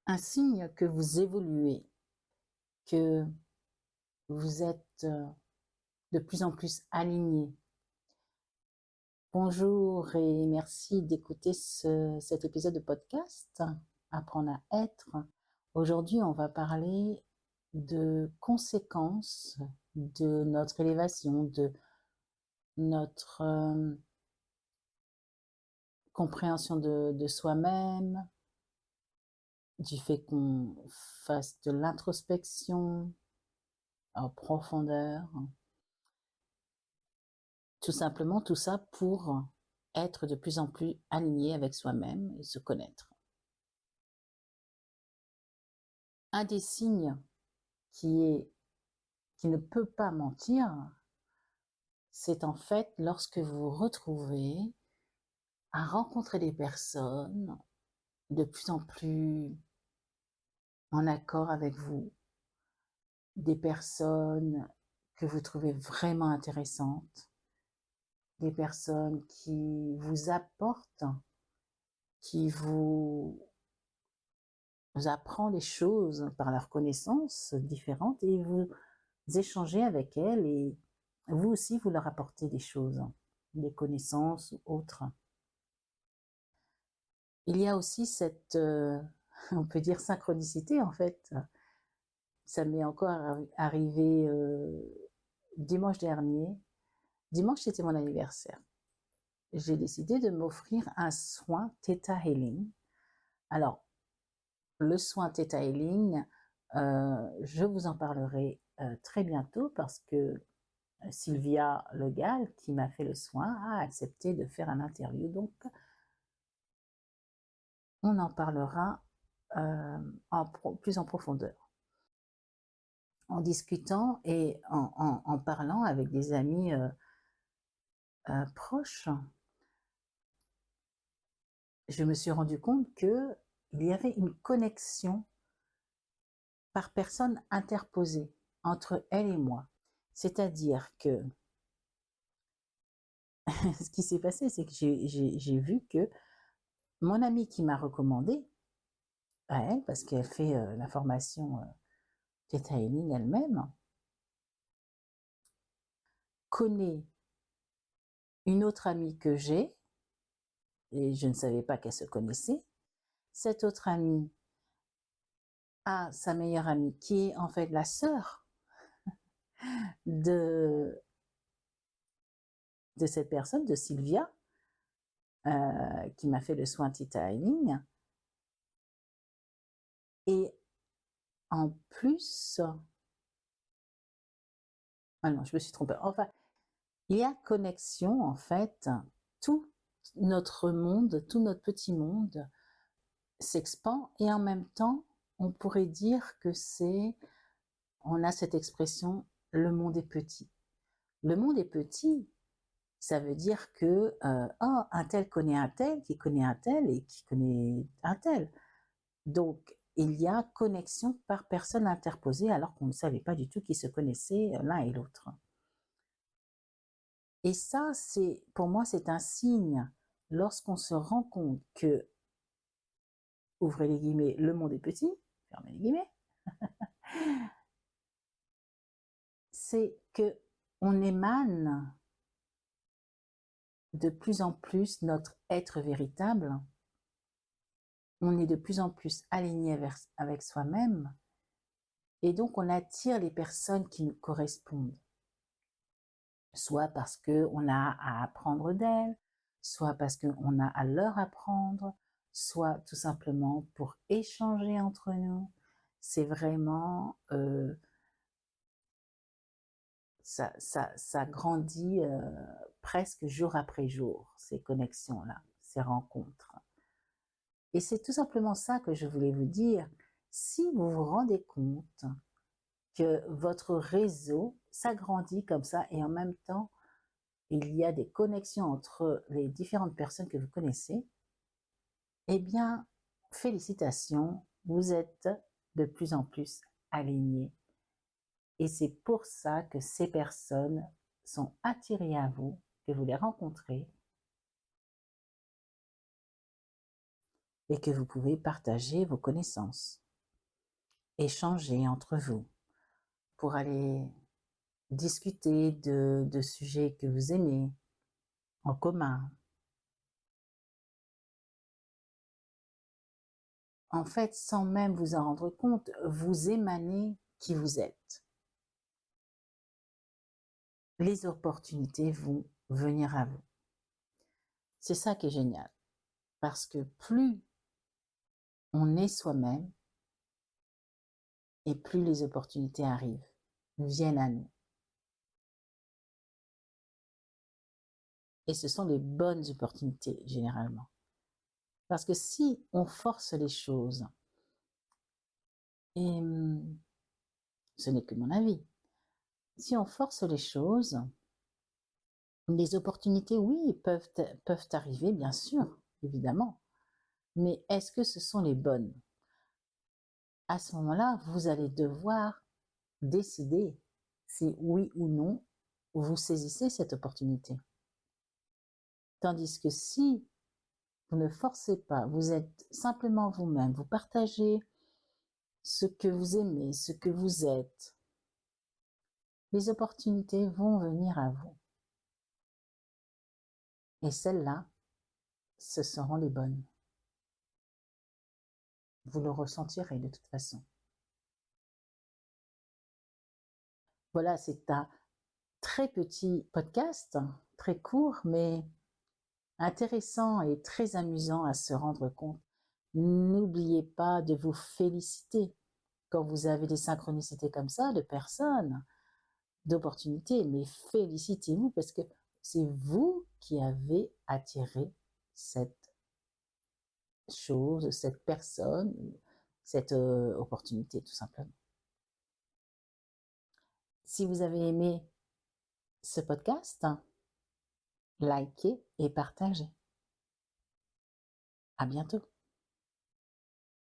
Un signe que vous évoluez, que vous êtes de plus en plus aligné. Bonjour et merci d'écouter cet épisode de podcast, Apprendre à être. Aujourd'hui, on va parler de conséquences de notre élévation, de notre compréhension de soi-même, du fait qu'on fasse de l'introspection en profondeur. Tout simplement, tout ça pour être de plus en plus aligné avec soi-même et se connaître. Un des signes qui ne peut pas mentir, c'est en fait lorsque vous vous retrouvez à rencontrer des personnes de plus en plus en accord avec vous, des personnes que vous trouvez vraiment intéressantes, des personnes qui vous apportent, qui vous apprend des choses par leurs connaissances différentes et vous échangez avec elles et vous aussi vous leur apportez des choses, des connaissances ou autres. Il y a aussi cette, on peut dire synchronicité en fait. Ça m'est encore arrivé dimanche dernier. Dimanche c'était mon anniversaire. J'ai décidé de m'offrir un soin Theta Healing. Alors, le soin Theta Healing, je vous en parlerai très bientôt parce que Sylvia Legal, qui m'a fait le soin, a accepté de faire un interview. Donc, on en parlera plus en profondeur. En discutant et en parlant avec des amis proches, je me suis rendu compte qu'il y avait une connexion par personne interposée entre elle et moi. C'est-à-dire que ce qui s'est passé, c'est que j'ai vu que mon amie qui m'a recommandé à elle, parce qu'elle fait la formation Theta Healing elle-même, connaît une autre amie que j'ai, et je ne savais pas qu'elle se connaissait. Cette autre amie a sa meilleure amie, qui est en fait la sœur de, de cette personne, de Sylvia, qui m'a fait le soin Theta Healing. Et en plus, ah non, je me suis trompée. Enfin, il y a connexion, en fait, tout notre monde, tout notre petit monde s'expand et en même temps, on pourrait dire que on a cette expression, le monde est petit. Le monde est petit, ça veut dire que oh, un tel connaît un tel, qui connaît un tel et qui connaît un tel. Donc, il y a connexion par personne interposée alors qu'on ne savait pas du tout qu'ils se connaissaient l'un et l'autre. Et ça, pour moi, c'est un signe lorsqu'on se rend compte que, ouvrez les guillemets, le monde est petit, fermez les guillemets, c'est que on émane de plus en plus notre être véritable, on est de plus en plus aligné avec soi-même, et donc on attire les personnes qui nous correspondent, soit parce qu'on a à apprendre d'elles, soit parce qu'on a à leur apprendre, soit tout simplement pour échanger entre nous. C'est vraiment, ça grandit presque jour après jour, ces connexions-là, ces rencontres. Et c'est tout simplement ça que je voulais vous dire. Si vous vous rendez compte que votre réseau s'agrandit comme ça et en même temps, il y a des connexions entre les différentes personnes que vous connaissez, eh bien, félicitations, vous êtes de plus en plus alignés. Et c'est pour ça que ces personnes sont attirées à vous, que vous les rencontrez. et que vous pouvez partager vos connaissances, échanger entre vous pour aller discuter de sujets que vous aimez en commun. En fait, sans même vous en rendre compte, vous émanez qui vous êtes. Les opportunités vont venir à vous. C'est ça qui est génial, parce que plus on est soi-même, et plus les opportunités arrivent, viennent à nous. Et ce sont les bonnes opportunités, généralement. Parce que si on force les choses, et ce n'est que mon avis, si on force les choses, les opportunités, oui, peuvent arriver, bien sûr, évidemment. Mais est-ce que ce sont les bonnes? À ce moment-là, vous allez devoir décider si oui ou non vous saisissez cette opportunité. Tandis que si vous ne forcez pas, vous êtes simplement vous-même, vous partagez ce que vous aimez, ce que vous êtes, les opportunités vont venir à vous. Et celles-là, ce seront les bonnes. Vous le ressentirez de toute façon. Voilà, c'est un très petit podcast, très court, mais intéressant et très amusant à se rendre compte. N'oubliez pas de vous féliciter quand vous avez des synchronicités comme ça de personnes, d'opportunités, mais félicitez-vous parce que c'est vous qui avez attiré cette chose, cette personne, cette opportunité tout simplement. Si vous avez aimé ce podcast, likez et partagez. À bientôt.